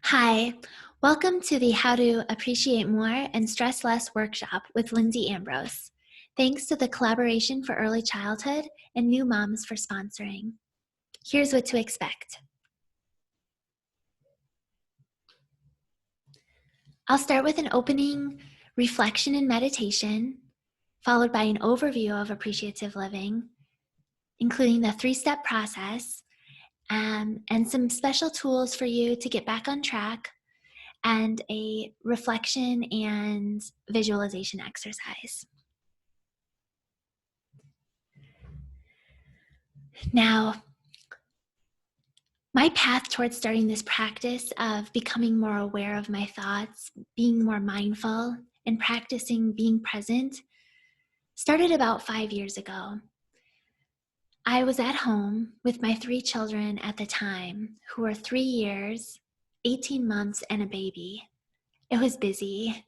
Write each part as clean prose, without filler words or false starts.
Hi, welcome to the How to Appreciate More and Stress Less workshop with Lindsay Ambrose. Thanks to the Collaboration for Early Childhood and New Moms for sponsoring. Here's what to expect. I'll start with an opening reflection and meditation, followed by an overview of appreciative living, including the 3-step process, and some special tools for you to get back on track, and a reflection and visualization exercise. Now, my path towards starting this practice of becoming more aware of my thoughts, being more mindful, and practicing being present started about 5 years ago. I was at home with my 3 children at the time, who were 3 years, 18 months, and a baby. It was busy,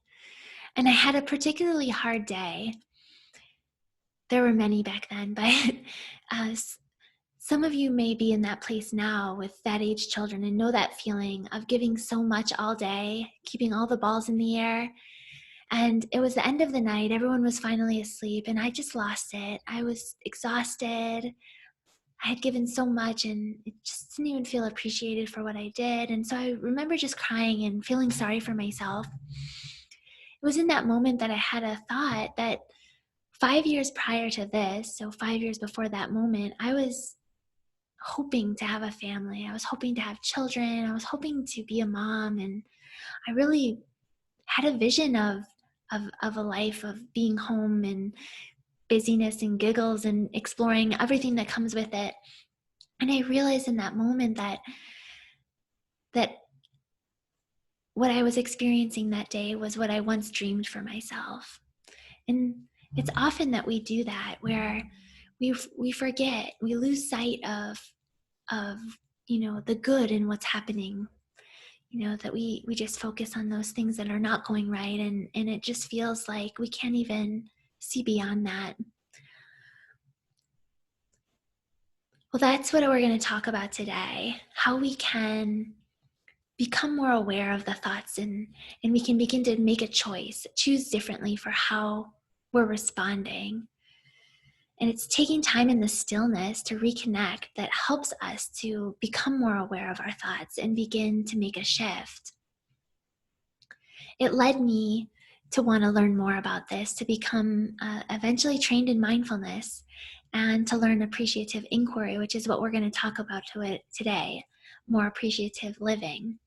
and I had a particularly hard day. There were many back then, but some of you may be in that place now with that age children and know that feeling of giving so much all day, keeping all the balls in the air. And it was the end of the night. Everyone was finally asleep, and I just lost it. I was exhausted. I had given so much, and it just didn't even feel appreciated for what I did. And so I remember just crying and feeling sorry for myself. It was in that moment that I had a thought that 5 years prior to this, so 5 years before that moment, I was hoping to have a family. I was hoping to have children. I was hoping to be a mom. And I really had a vision of a life of being home and busyness and giggles and exploring everything that comes with it. And I realized in that moment that what I was experiencing that day was what I once dreamed for myself. And it's often that we do that, where we forget, we lose sight of the good in what's happening, that we just focus on those things that are not going right, and it just feels like we can't even see beyond that. Well, that's what we're going to talk about today, how we can become more aware of the thoughts, and we can begin to make a choose differently for how we're responding. And it's taking time in the stillness to reconnect that helps us to become more aware of our thoughts and begin to make a shift. It led me to want to learn more about this, to become eventually trained in mindfulness, and to learn appreciative inquiry, which is what we're going to talk about today, more appreciative living.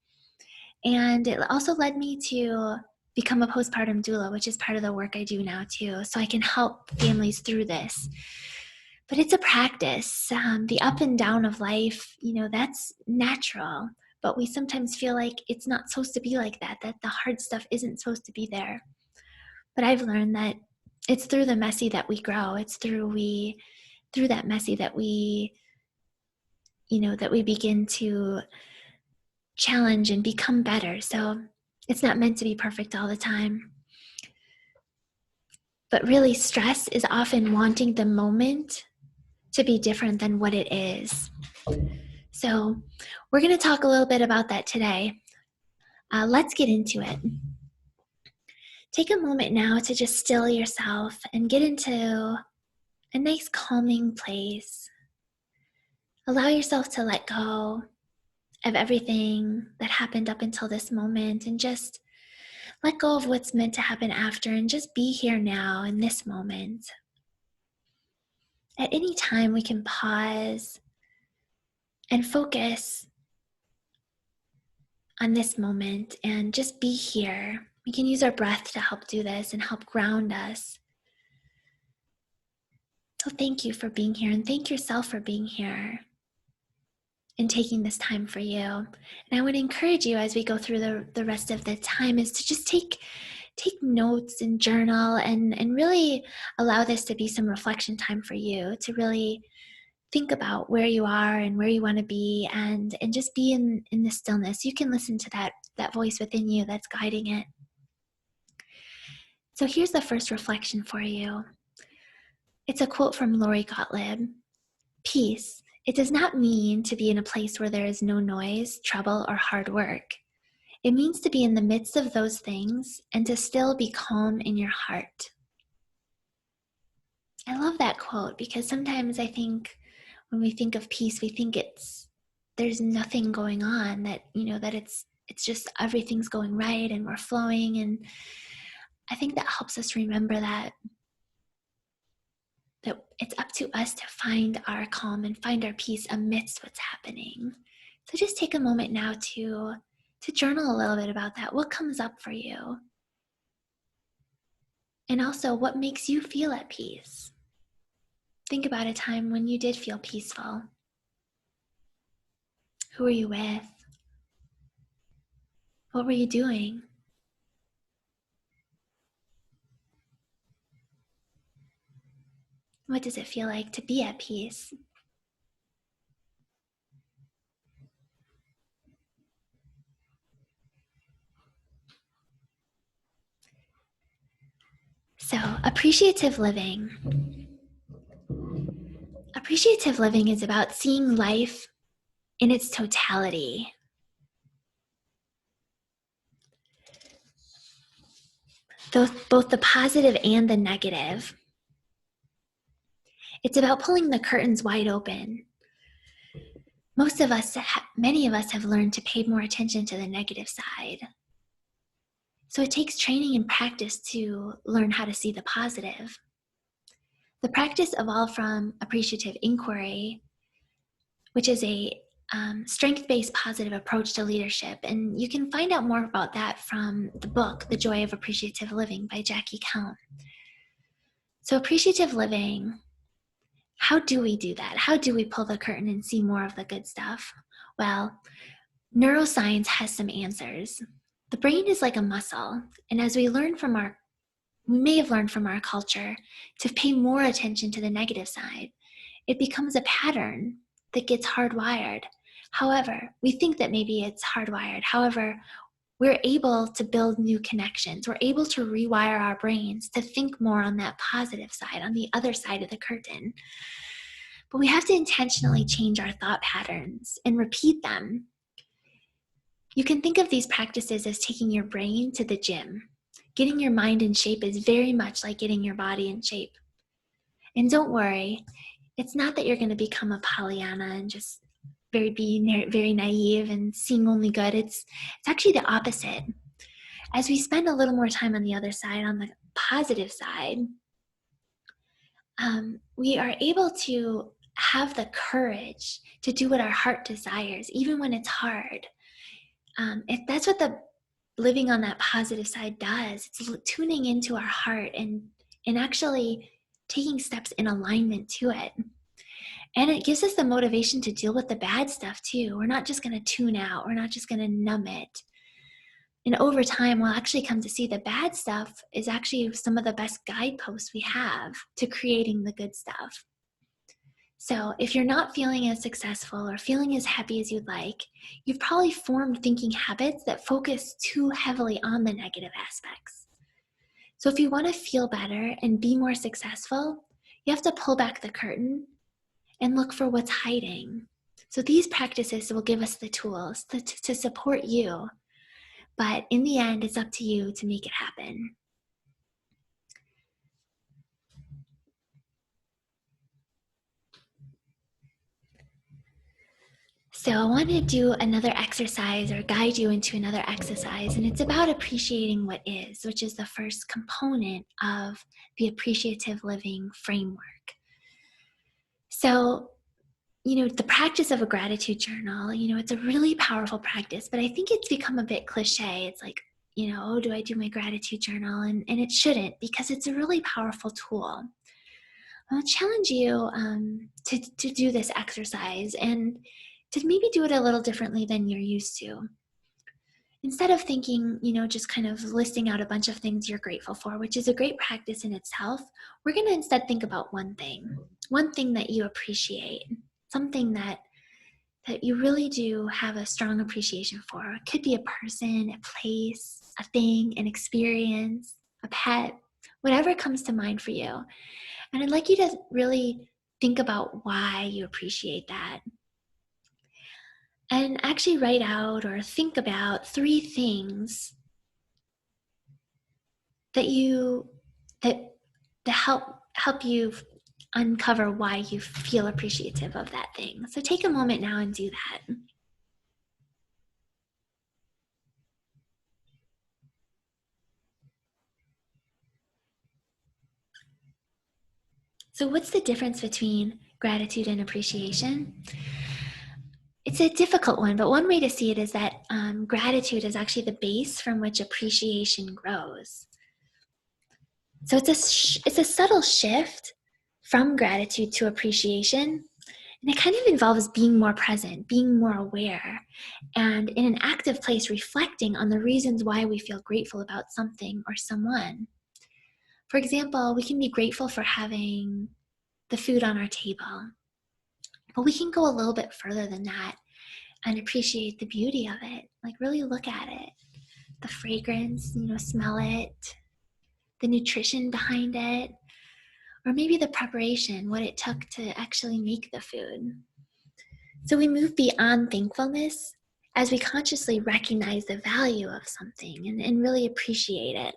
And it also led me to become a postpartum doula, which is part of the work I do now too, so I can help families through this. But it's a practice. The up and down of life, that's natural, but we sometimes feel like it's not supposed to be like that the hard stuff isn't supposed to be there. But I've learned that it's through the messy that we grow. It's through that messy that we begin to challenge and become better. So it's not meant to be perfect all the time. But really, stress is often wanting the moment to be different than what it is. So we're going to talk a little bit about that today. Let's get into it. Take a moment now to just still yourself and get into a nice calming place. Allow yourself to let go of everything that happened up until this moment, and just let go of what's meant to happen after, and just be here now in this moment. At any time, we can pause and focus on this moment and just be here. We can use our breath to help do this and help ground us. So thank you for being here, and thank yourself for being here and taking this time for you. And I would encourage you, as we go through the rest of the time, is to just take notes and journal, and really allow this to be some reflection time for you, to really think about where you are and where you want to be, and just be in the stillness. You can listen to that voice within you that's guiding it. So here's the first reflection for you. It's a quote from Lori Gottlieb. Peace. It does not mean to be in a place where there is no noise, trouble, or hard work. It means to be in the midst of those things and to still be calm in your heart. I love that quote because sometimes I think when we think of peace, we think there's nothing going on, that it's just everything's going right and we're flowing. And I think that helps us remember that it's up to us to find our calm and find our peace amidst what's happening. So just take a moment now to journal a little bit about that. What comes up for you? And also, what makes you feel at peace? Think about a time when you did feel peaceful. Who were you with? What were you doing? What does it feel like to be at peace? So, appreciative living. Appreciative living is about seeing life in its totality. Both the positive and the negative. It's about pulling the curtains wide open. Many of us have learned to pay more attention to the negative side. So it takes training and practice to learn how to see the positive. The practice evolved from appreciative inquiry, which is a strength-based positive approach to leadership. And you can find out more about that from the book, The Joy of Appreciative Living by Jackie Count. So appreciative living, how do we do that? How do we pull the curtain and see more of the good stuff? Well, neuroscience has some answers. The brain is like a muscle, and as we may have learned from our culture to pay more attention to the negative side, it becomes a pattern that gets hardwired. However, we think that maybe it's hardwired. However, we're able to build new connections. We're able to rewire our brains to think more on that positive side, on the other side of the curtain. But we have to intentionally change our thought patterns and repeat them. You can think of these practices as taking your brain to the gym. Getting your mind in shape is very much like getting your body in shape. And don't worry, it's not that you're going to become a Pollyanna and just be very naive and seeing only good. It's actually the opposite. As we spend a little more time on the other side, on the positive side, we are able to have the courage to do what our heart desires, even when it's hard. That's what the living on that positive side does. It's tuning into our heart and actually taking steps in alignment to it. And it gives us the motivation to deal with the bad stuff too. We're not just going to tune out. We're not just going to numb it. And over time, we'll actually come to see the bad stuff is actually some of the best guideposts we have to creating the good stuff. So if you're not feeling as successful or feeling as happy as you'd like, you've probably formed thinking habits that focus too heavily on the negative aspects. So if you want to feel better and be more successful, you have to pull back the curtain and look for what's hiding. So these practices will give us the tools to support you. But in the end, it's up to you to make it happen. So I want to do another exercise or guide you into another exercise, and it's about appreciating what is, which is the first component of the appreciative living framework. So, the practice of a gratitude journal, it's a really powerful practice, but I think it's become a bit cliche. It's like, oh, do I do my gratitude journal? And it shouldn't, because it's a really powerful tool. I'll challenge you to do this exercise and to maybe do it a little differently than you're used to. Instead of thinking, just kind of listing out a bunch of things you're grateful for, which is a great practice in itself, we're going to instead think about one thing that you appreciate, something that you really do have a strong appreciation for. It could be a person, a place, a thing, an experience, a pet, whatever comes to mind for you. And I'd like you to really think about why you appreciate that. and actually write out or think about three things that you that that help you uncover why you feel appreciative of that thing. So take a moment now and do that. So what's the difference between gratitude and appreciation? It's a difficult one, but one way to see it is that gratitude is actually the base from which appreciation grows. So it's a subtle shift from gratitude to appreciation, and it kind of involves being more present, being more aware, and in an active place, reflecting on the reasons why we feel grateful about something or someone. For example, we can be grateful for having the food on our table, but we can go a little bit further than that and appreciate the beauty of it. Like really look at it, the fragrance, smell it, the nutrition behind it, or maybe the preparation, what it took to actually make the food. So we move beyond thankfulness as we consciously recognize the value of something and really appreciate it.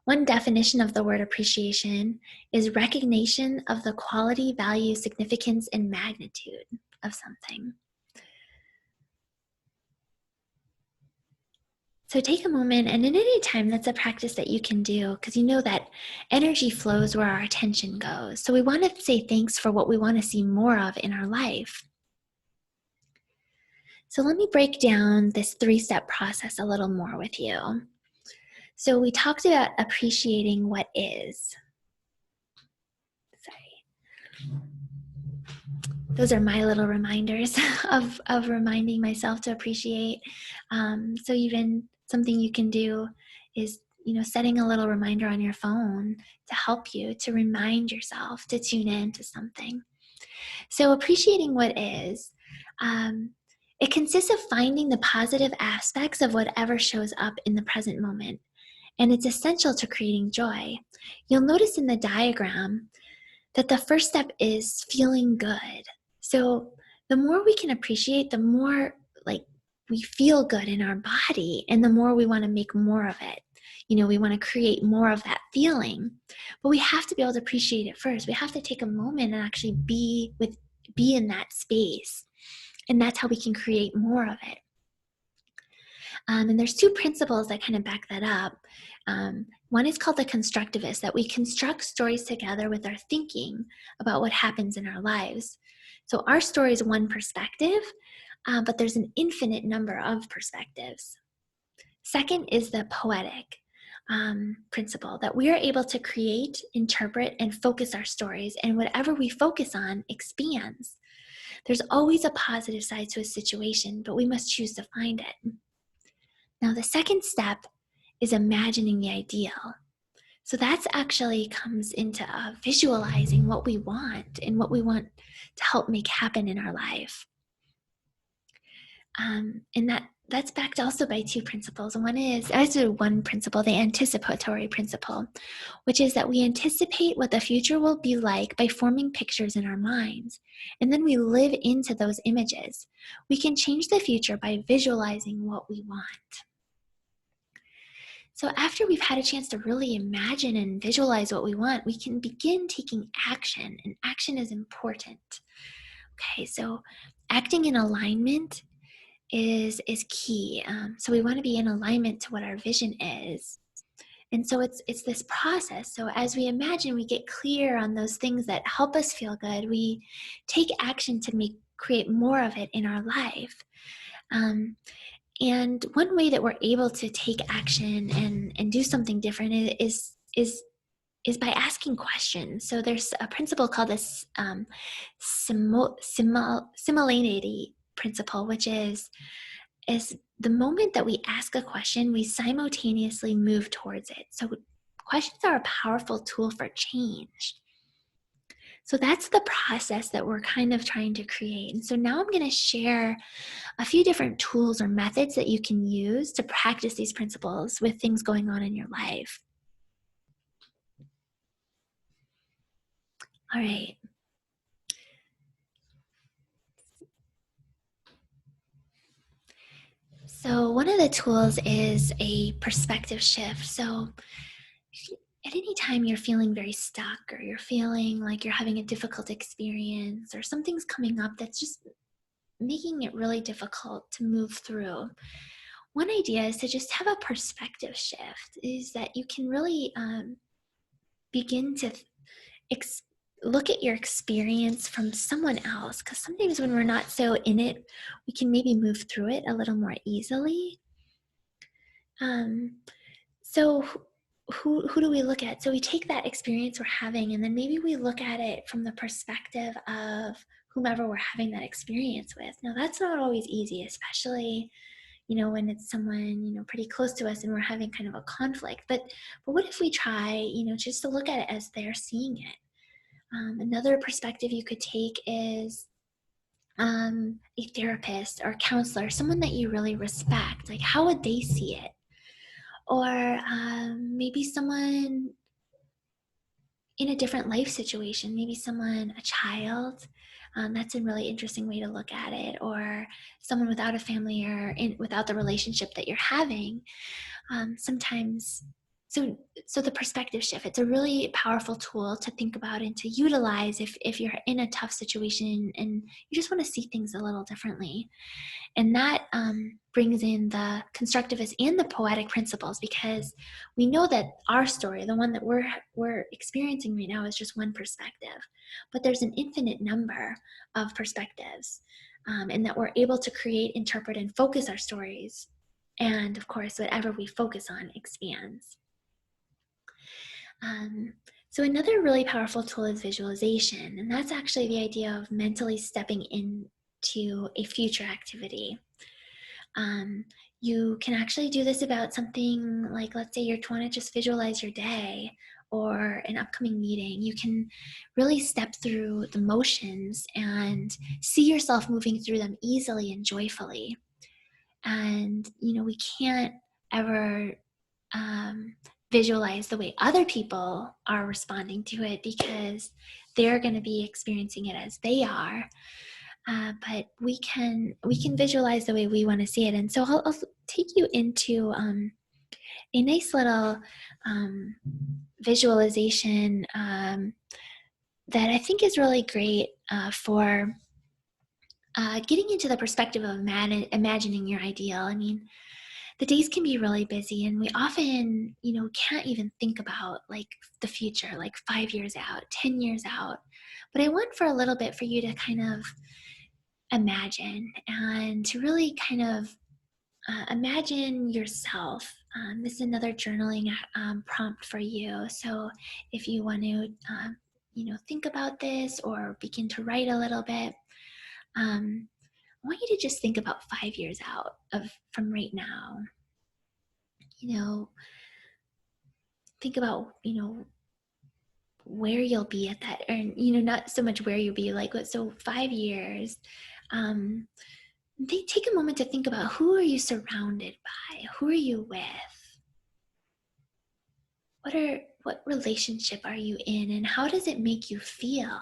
One definition of the word appreciation is recognition of the quality, value, significance, and magnitude of something. So take a moment, and in any time, that's a practice that you can do because you know that energy flows where our attention goes. So we want to say thanks for what we want to see more of in our life. So let me break down this 3-step process a little more with you. So we talked about appreciating what is. Sorry. Those are my little reminders of reminding myself to appreciate. So even something you can do is, setting a little reminder on your phone to help you to remind yourself to tune in to something. So appreciating what is, it consists of finding the positive aspects of whatever shows up in the present moment. And it's essential to creating joy. You'll notice in the diagram that the first step is feeling good. So the more we can appreciate, the more like we feel good in our body, and the more we want to make more of it. We want to create more of that feeling, but we have to be able to appreciate it first. We have to take a moment and actually be in that space, and that's how we can create more of it. And there's 2 principles that kind of back that up. One is called the constructivist, that we construct stories together with our thinking about what happens in our lives. So our story is one perspective, but there's an infinite number of perspectives. Second is the poetic principle, that we are able to create, interpret, and focus our stories, and whatever we focus on expands. There's always a positive side to a situation, but we must choose to find it. Now, the second step is imagining the ideal. So that's actually comes into visualizing what we want and what we want to help make happen in our life. And that's backed also by 2 principles. One is, also one principle, the anticipatory principle, which is that we anticipate what the future will be like by forming pictures in our minds. And then we live into those images. We can change the future by visualizing what we want. So after we've had a chance to really imagine and visualize what we want, we can begin taking action, and action is important. Okay, so acting in alignment is key. So we want to be in alignment to what our vision is. And so it's this process. So as we imagine, we get clear on those things that help us feel good. We take action to create more of it in our life. And one way that we're able to take action and do something different is by asking questions. So there's a principle called this similarity principle, which is the moment that we ask a question, we simultaneously move towards it. So questions are a powerful tool for change. So that's the process that we're kind of trying to create. And so now I'm going to share a few different tools or methods that you can use to practice these principles with things going on in your life. All right. So, one of the tools is a perspective shift. So, at any time you're feeling very stuck or you're feeling like you're having a difficult experience or something's coming up that's just making it really difficult to move through, one idea is to just have a perspective shift, is that you can really begin to ex- look at your experience from someone else, because sometimes when we're not so in it, we can maybe move through it a little more easily. um, So who do we look at? So we take that experience we're having, and then maybe we look at it from the perspective of whomever we're having that experience with. Now that's not always easy, especially when it's someone pretty close to us and we're having kind of a conflict. But what if we try just to look at it as they're seeing it? Another perspective you could take is a therapist or counselor, someone that you really respect. Like, how would they see it? Or maybe someone in a different life situation, maybe someone, a child. That's a really interesting way to look at it. Or someone without a family or without the relationship that you're having. Sometimes, so the perspective shift, it's a really powerful tool to think about and to utilize if you're in a tough situation and you just want to see things a little differently. And that brings in the constructivist and the poetic principles, because we know that our story, the one that we're experiencing right now, is just one perspective, but there's an infinite number of perspectives, and that we're able to create, interpret, and focus our stories. And of course, whatever we focus on expands. Um, so another really powerful tool is visualization, and that's actually the idea of mentally stepping into a future activity. Um, you can actually do this about something like, let's say, you're trying to just visualize your day or an upcoming meeting. You can really step through the motions and see yourself moving through them easily and joyfully. And, we can't ever um, visualize the way other people are responding to it, because they're going to be experiencing it as they are. But we can visualize the way we want to see it. And so I'll take you into a nice little um, visualization that I think is really great for getting into the perspective of imagining your ideal. I mean, the days can be really busy, and we often can't even think about like the future, like 5 years out, 10 years out. But I want for a little bit for you to kind of imagine and to really kind of imagine yourself. This is another journaling prompt for you. So if you want to, think about this or begin to write a little bit, I want you to just think about 5 years out of from right now. You know, think about where you'll be at that, or not so much where you'll be, like, so 5 years. Um, they take a moment to think about, who are you surrounded by, who are you with, what relationship are you in, and how does it make you feel?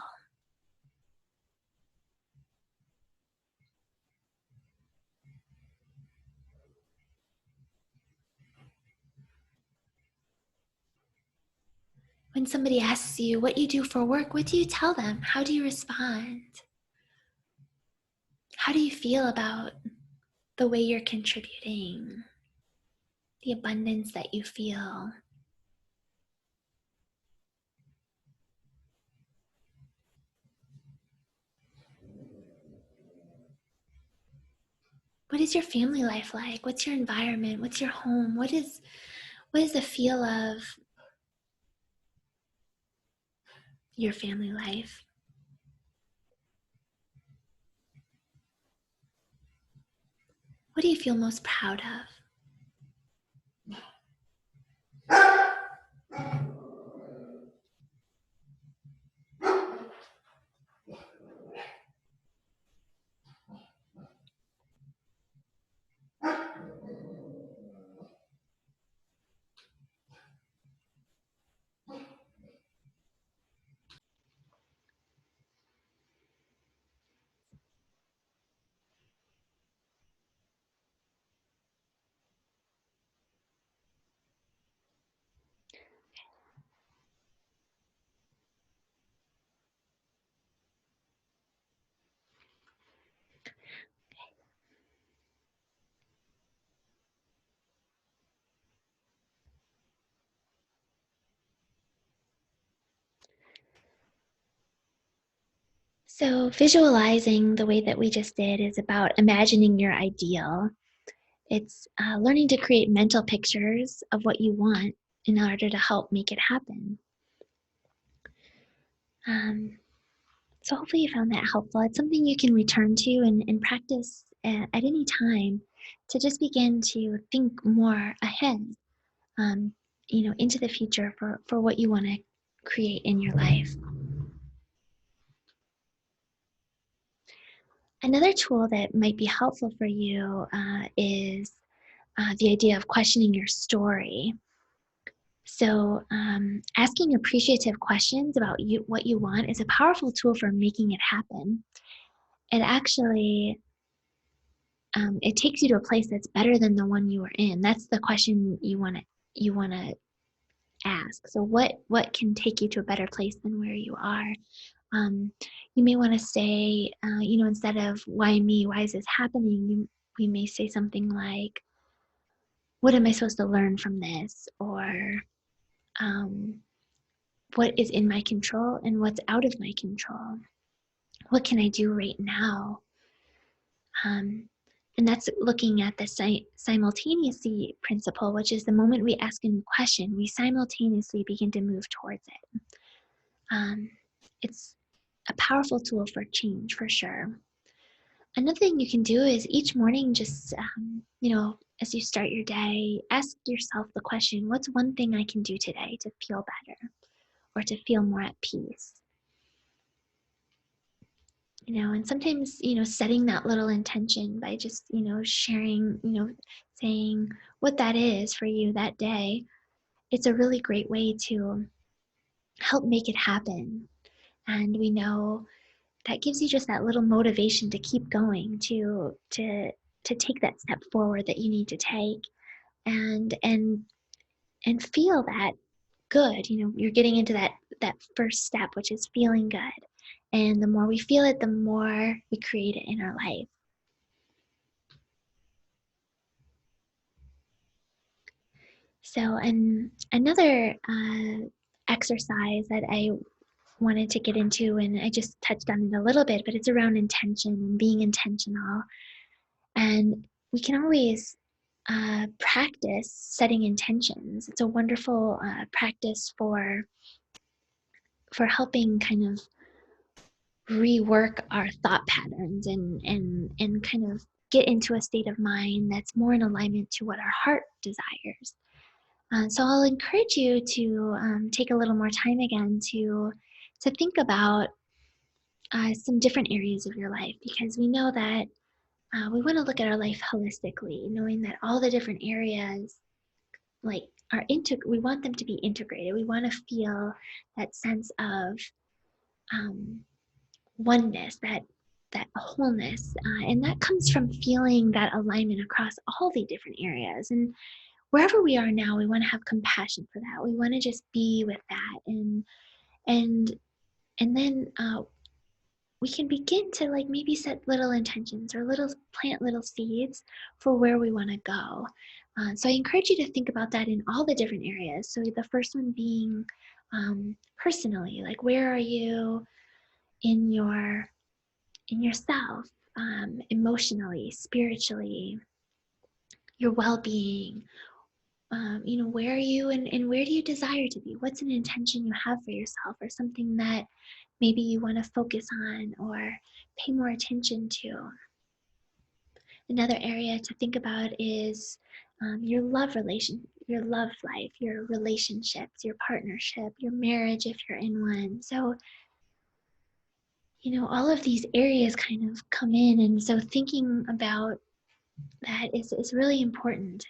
When somebody asks you what you do for work, what do you tell them? How do you respond? How do you feel about the way you're contributing, the abundance that you feel? What is your family life like? What's your environment? What's your home? What is the feel of your family life? What do you feel most proud of? So, visualizing the way that we just did is about imagining your ideal. It's learning to create mental pictures of what you want in order to help make it happen. Um, so, hopefully, you found that helpful. It's something you can return to and practice at any time to just begin to think more ahead, um, into the future for what you want to create in your life. Another tool that might be helpful for you is the idea of questioning your story. So, asking appreciative questions about what you want, is a powerful tool for making it happen. It actually it takes you to a place that's better than the one you were in. That's the question you want to ask. So, what can take you to a better place than where you are? Um, you may want to say, instead of "Why me? Why is this happening?" We may say something like, "What am I supposed to learn from this?" Or um, what is in my control and what's out of my control. What can I do right now? Um, and that's looking at the simultaneously principle, which is the moment we ask a new question, we simultaneously begin to move towards it. It's a powerful tool for change, for sure. Another thing you can do is each morning, just, as you start your day, ask yourself the question, what's one thing I can do today to feel better or to feel more at peace? And sometimes, setting that little intention by just, sharing, saying what that is for you that day, it's a really great way to help make it happen. And we know that gives you just that little motivation to keep going, to take that step forward that you need to take, and feel that good. You're getting into that first step, which is feeling good. And the more we feel it, the more we create it in our life. So, and another exercise that I wanted to get into, and I just touched on it a little bit, but it's around intention and being intentional. And we can always practice setting intentions. It's a wonderful practice for helping kind of rework our thought patterns and kind of get into a state of mind that's more in alignment to what our heart desires. So I'll encourage you to take a little more time again to think about some different areas of your life, because we know that we want to look at our life holistically, knowing that all the different areas like we want them to be integrated. We want to feel that sense of um, oneness, that wholeness, and that comes from feeling that alignment across all the different areas. And wherever we are now, we want to have compassion for that. We want to just be with that, and and then we can begin to like maybe set little intentions or plant little seeds for where we want to go. So I encourage you to think about that in all the different areas. So the first one being personally, like where are you in yourself, emotionally, spiritually, your well-being. Where are you, and where do you desire to be? What's an intention you have for yourself, or something that maybe you want to focus on or pay more attention to? Another area to think about is your love life, your relationships, your partnership, your marriage if you're in one. So, all of these areas kind of come in, and so thinking about that is really important.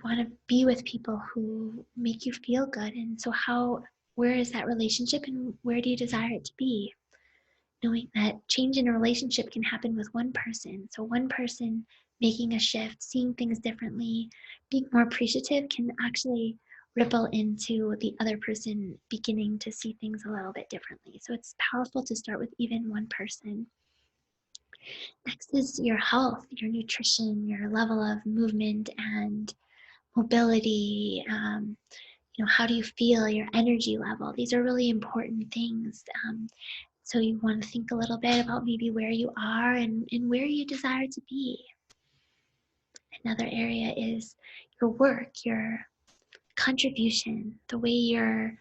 Want to be with people who make you feel good, and so where is that relationship, and where do you desire it to be? Knowing that change in a relationship can happen with one person. So one person making a shift, seeing things differently, being more appreciative can actually ripple into the other person beginning to see things a little bit differently. So it's powerful to start with even one person. Next is your health, your nutrition, your level of movement and mobility, how do you feel, your energy level? These are really important things. So you want to think a little bit about maybe where you are and where you desire to be. Another area is your work, your contribution, the way you're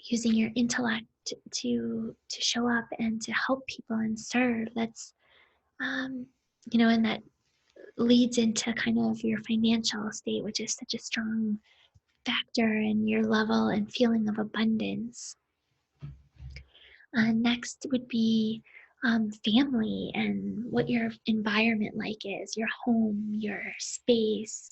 using your intellect to show up and to help people and serve. That's and that leads into kind of your financial state, which is such a strong factor in your level and feeling of abundance. Next would be family and what your environment like is, your home, your space,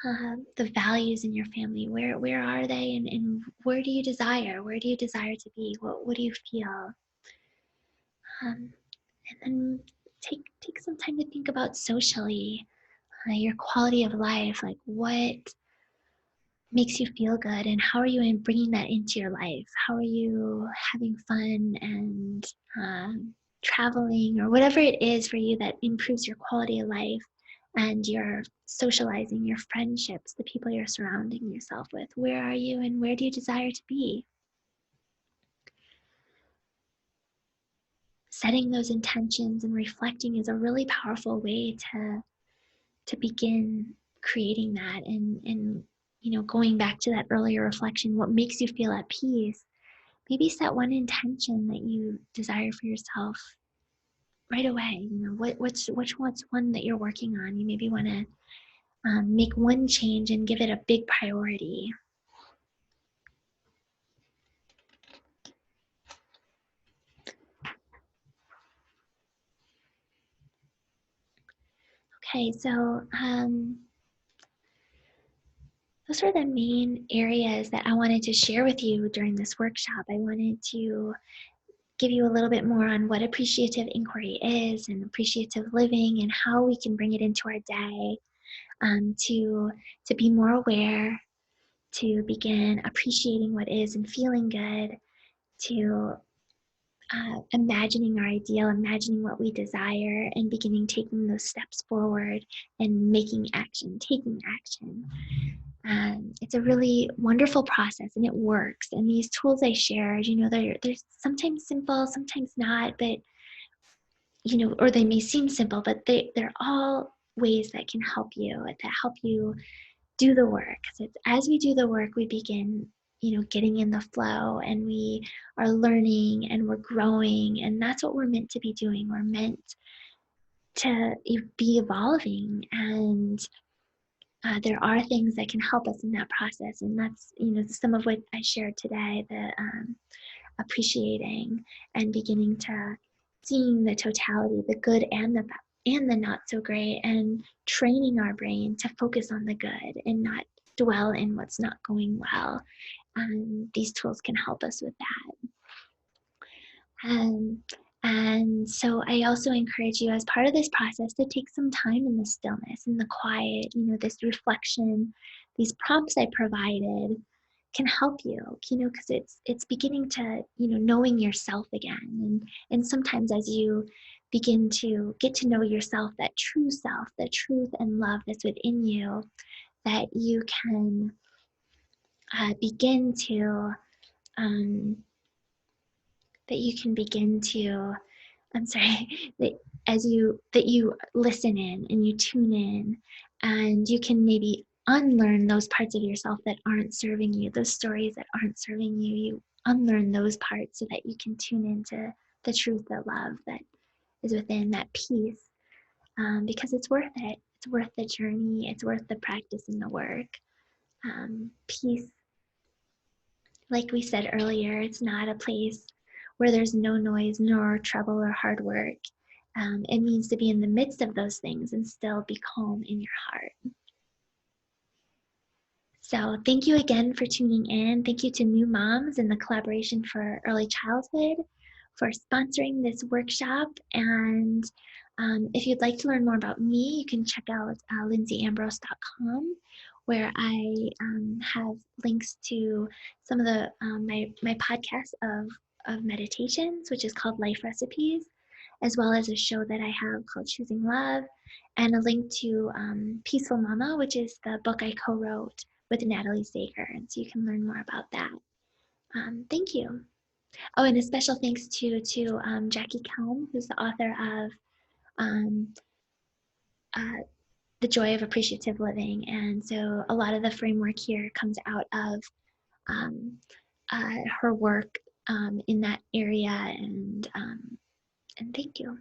the values in your family. Where are they, and where do you desire? Where do you desire to be? What do you feel? And then take some time to think about socially, your quality of life. Like what makes you feel good, and how are you bringing that into your life? How are you having fun and traveling, or whatever it is for you that improves your quality of life and your socializing, your friendships, the people you're surrounding yourself with? Where are you, and where do you desire to be? Setting those intentions and reflecting is a really powerful way to begin creating that, and going back to that earlier reflection, what makes you feel at peace. Maybe set one intention that you desire for yourself right away. What's one that you're working on? You maybe want to make one change and give it a big priority. Okay, so those are the main areas that I wanted to share with you during this workshop. I wanted to give you a little bit more on what appreciative inquiry is and appreciative living, and how we can bring it into our day, to be more aware, to begin appreciating what is and feeling good, to imagining our ideal, imagining what we desire, and beginning taking those steps forward and taking action. It's a really wonderful process, and it works. And these tools I shared, they're sometimes simple, sometimes not, but or they may seem simple, but they're all ways that can help you do the work. So as we do the work, we begin, getting in the flow, and we are learning and we're growing, and that's what we're meant to be doing. We're meant to be evolving, and there are things that can help us in that process, and that's some of what I shared today. The appreciating and beginning to seeing the totality, the good and the not so great, and training our brain to focus on the good and not dwell in what's not going well. These tools can help us with that. Um, and so I also encourage you, as part of this process, to take some time in the stillness, in the quiet, this reflection, these prompts I provided can help you, because it's beginning to, knowing yourself again. And sometimes as you begin to get to know yourself, that true self, the truth and love that's within you, that you can begin to that you can begin to I'm sorry, that you listen in and you tune in, and you can maybe unlearn those parts of yourself that aren't serving you, those stories that aren't serving you. You unlearn those parts so that you can tune into the truth, the love that is within, that peace, because it's worth it. It's worth the journey. It's worth the practice and the work. Peace, like we said earlier, it's not a place where there's no noise, nor trouble or hard work. It means to be in the midst of those things and still be calm in your heart. So thank you again for tuning in. Thank you to New Moms and the Collaboration for Early Childhood for sponsoring this workshop. And if you'd like to learn more about me, you can check out lindsayambrose.com, where I have links to some of the my podcasts of meditations, which is called Life Recipes, as well as a show that I have called Choosing Love, and a link to Peaceful Mama, which is the book I co-wrote with Natalie Sager, and so you can learn more about that. Thank you. Oh, and a special thanks to Jackie Kelm, who's the author of um, uh, The Joy of Appreciative Living. And so a lot of the framework here comes out of um, her work in that area. And thank you.